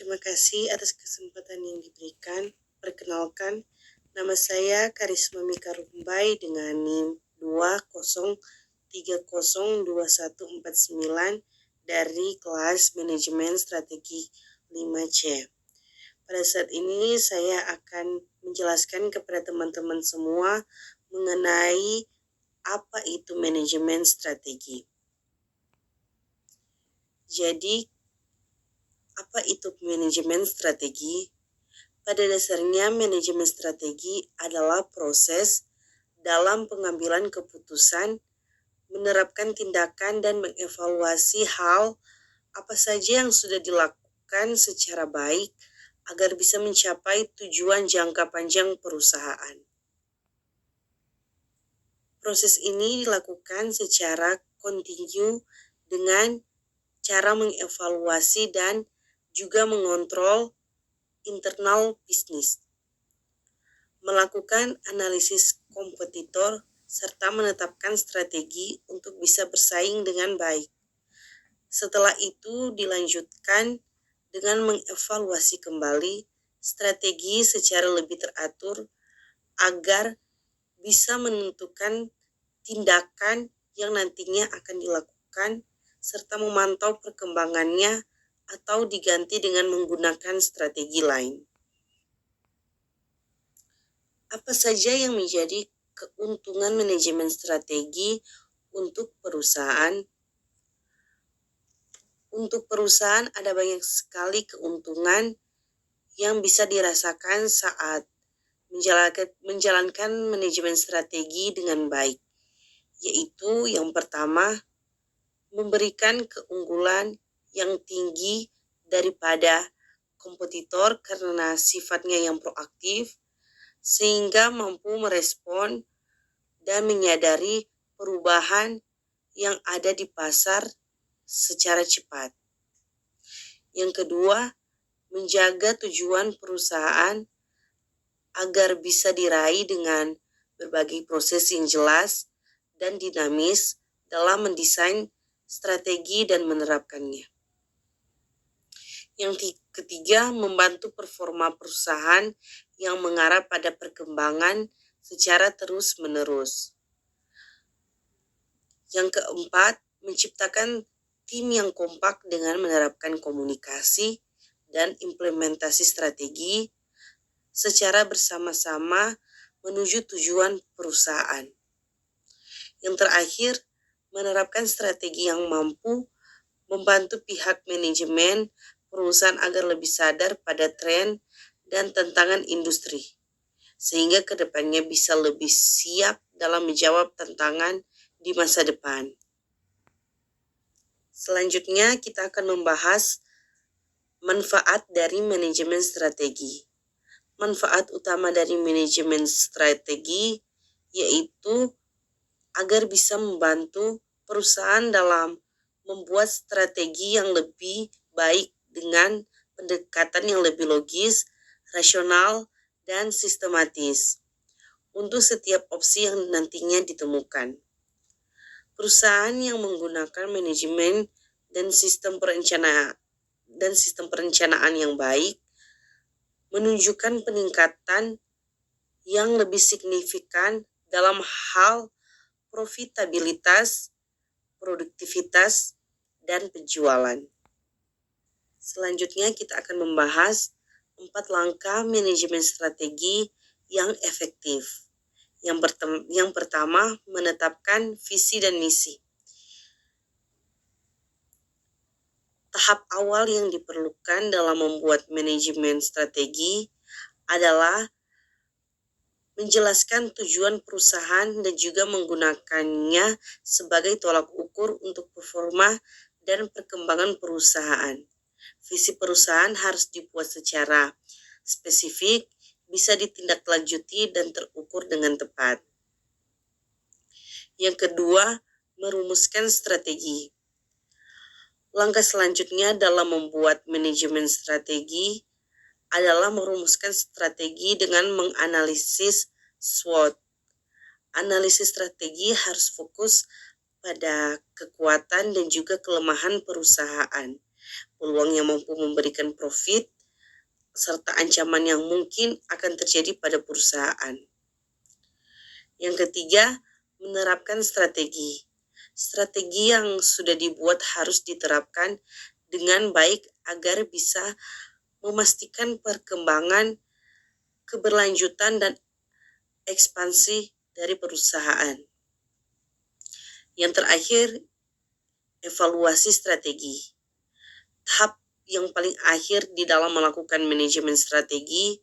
Terima kasih atas kesempatan yang diberikan. Perkenalkan, nama saya Karisma Mika Rumbai dengan NIM 20302149 dari kelas Manajemen Strategi 5C. Pada saat ini saya akan menjelaskan kepada teman-teman semua mengenai apa itu manajemen strategi. Jadi, apa itu manajemen strategi? Pada dasarnya, manajemen strategi adalah proses dalam pengambilan keputusan, menerapkan tindakan, dan mengevaluasi hal apa saja yang sudah dilakukan secara baik agar bisa mencapai tujuan jangka panjang perusahaan. Proses ini dilakukan secara kontinu dengan cara mengevaluasi dan juga mengontrol internal bisnis, melakukan analisis kompetitor, serta menetapkan strategi untuk bisa bersaing dengan baik. Setelah itu dilanjutkan dengan mengevaluasi kembali strategi secara lebih teratur agar bisa menentukan tindakan yang nantinya akan dilakukan serta memantau perkembangannya atau diganti dengan menggunakan strategi lain. Apa saja yang menjadi keuntungan manajemen strategi untuk perusahaan? Untuk perusahaan ada banyak sekali keuntungan yang bisa dirasakan saat menjalankan manajemen strategi dengan baik, yaitu yang pertama, memberikan keunggulan yang tinggi daripada kompetitor karena sifatnya yang proaktif, sehingga mampu merespon dan menyadari perubahan yang ada di pasar secara cepat. Yang kedua, menjaga tujuan perusahaan agar bisa diraih dengan berbagai proses yang jelas dan dinamis dalam mendesain strategi dan menerapkannya. Yang ketiga, membantu performa perusahaan yang mengarah pada perkembangan secara terus-menerus. Yang keempat, menciptakan tim yang kompak dengan menerapkan komunikasi dan implementasi strategi secara bersama-sama menuju tujuan perusahaan. Yang terakhir, menerapkan strategi yang mampu membantu pihak manajemen perusahaan agar lebih sadar pada tren dan tantangan industri, sehingga kedepannya bisa lebih siap dalam menjawab tantangan di masa depan. Selanjutnya kita akan membahas manfaat dari manajemen strategi. Manfaat utama dari manajemen strategi yaitu agar bisa membantu perusahaan dalam membuat strategi yang lebih baik dengan pendekatan yang lebih logis, rasional, dan sistematis untuk setiap opsi yang nantinya ditemukan. Perusahaan yang menggunakan manajemen dan sistem perencanaan yang baik menunjukkan peningkatan yang lebih signifikan dalam hal profitabilitas, produktivitas, dan penjualan. Selanjutnya kita akan membahas 4 langkah manajemen strategi yang efektif. Yang pertama, menetapkan visi dan misi. Tahap awal yang diperlukan dalam membuat manajemen strategi adalah menjelaskan tujuan perusahaan dan juga menggunakannya sebagai tolak ukur untuk performa dan perkembangan perusahaan. Visi perusahaan harus dibuat secara spesifik, bisa ditindaklanjuti dan terukur dengan tepat. Yang kedua, merumuskan strategi. Langkah selanjutnya dalam membuat manajemen strategi adalah merumuskan strategi dengan menganalisis SWOT. Analisis strategi harus fokus pada kekuatan dan juga kelemahan perusahaan. peluang yang mampu memberikan profit, serta ancaman yang mungkin akan terjadi pada perusahaan. Yang ketiga, menerapkan strategi. Strategi yang sudah dibuat harus diterapkan dengan baik agar bisa memastikan perkembangan, keberlanjutan, dan ekspansi dari perusahaan. Yang terakhir, evaluasi strategi. Tahap yang paling akhir di dalam melakukan manajemen strategi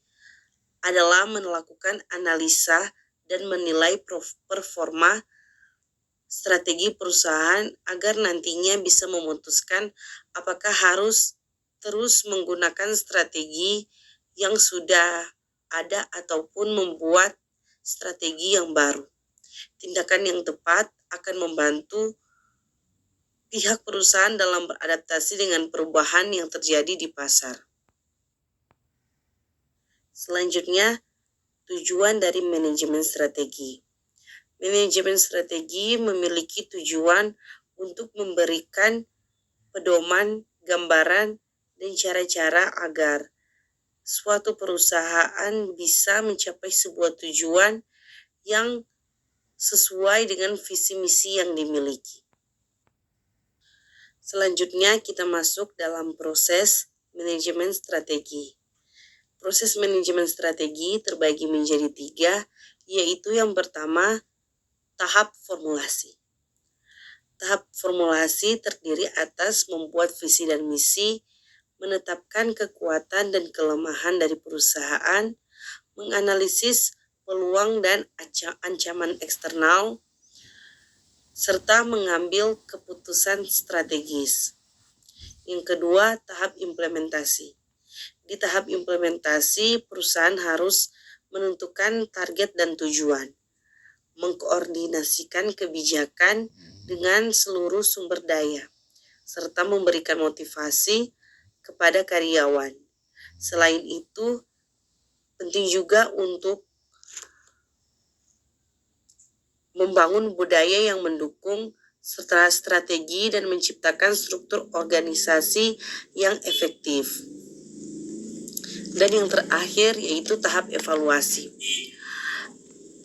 adalah melakukan analisa dan menilai performa strategi perusahaan agar nantinya bisa memutuskan apakah harus terus menggunakan strategi yang sudah ada ataupun membuat strategi yang baru. Tindakan yang tepat akan membantu pihak perusahaan dalam beradaptasi dengan perubahan yang terjadi di pasar. Selanjutnya, tujuan dari manajemen strategi. Manajemen strategi memiliki tujuan untuk memberikan pedoman, gambaran, dan cara-cara agar suatu perusahaan bisa mencapai sebuah tujuan yang sesuai dengan visi misi yang dimiliki. Selanjutnya kita masuk dalam proses manajemen strategi. Proses manajemen strategi terbagi menjadi 3, yaitu yang pertama, tahap formulasi. Tahap formulasi terdiri atas membuat visi dan misi, menetapkan kekuatan dan kelemahan dari perusahaan, menganalisis peluang dan ancaman eksternal, serta mengambil keputusan strategis. Yang kedua, tahap implementasi. Di tahap implementasi, perusahaan harus menentukan target dan tujuan, mengkoordinasikan kebijakan dengan seluruh sumber daya, serta memberikan motivasi kepada karyawan. Selain itu, penting juga untuk membangun budaya yang mendukung strategi dan menciptakan struktur organisasi yang efektif. Dan yang terakhir yaitu tahap evaluasi.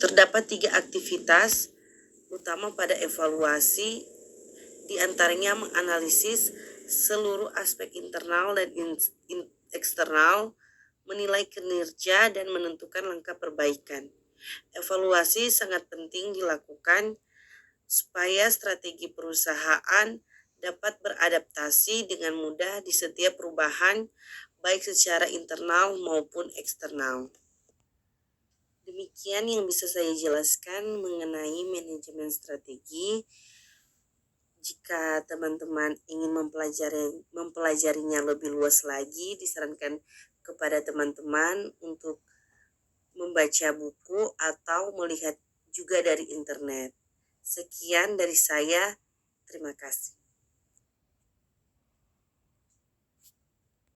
Terdapat 3 aktivitas utama pada evaluasi, di antaranya menganalisis seluruh aspek internal dan eksternal, menilai kinerja, dan menentukan langkah perbaikan. Evaluasi sangat penting dilakukan supaya strategi perusahaan dapat beradaptasi dengan mudah di setiap perubahan, baik secara internal maupun eksternal. Demikian yang bisa saya jelaskan mengenai manajemen strategi. Jika teman-teman ingin mempelajarinya lebih luas lagi, disarankan kepada teman-teman untuk membaca buku atau melihat juga dari internet. Sekian dari saya, terima kasih.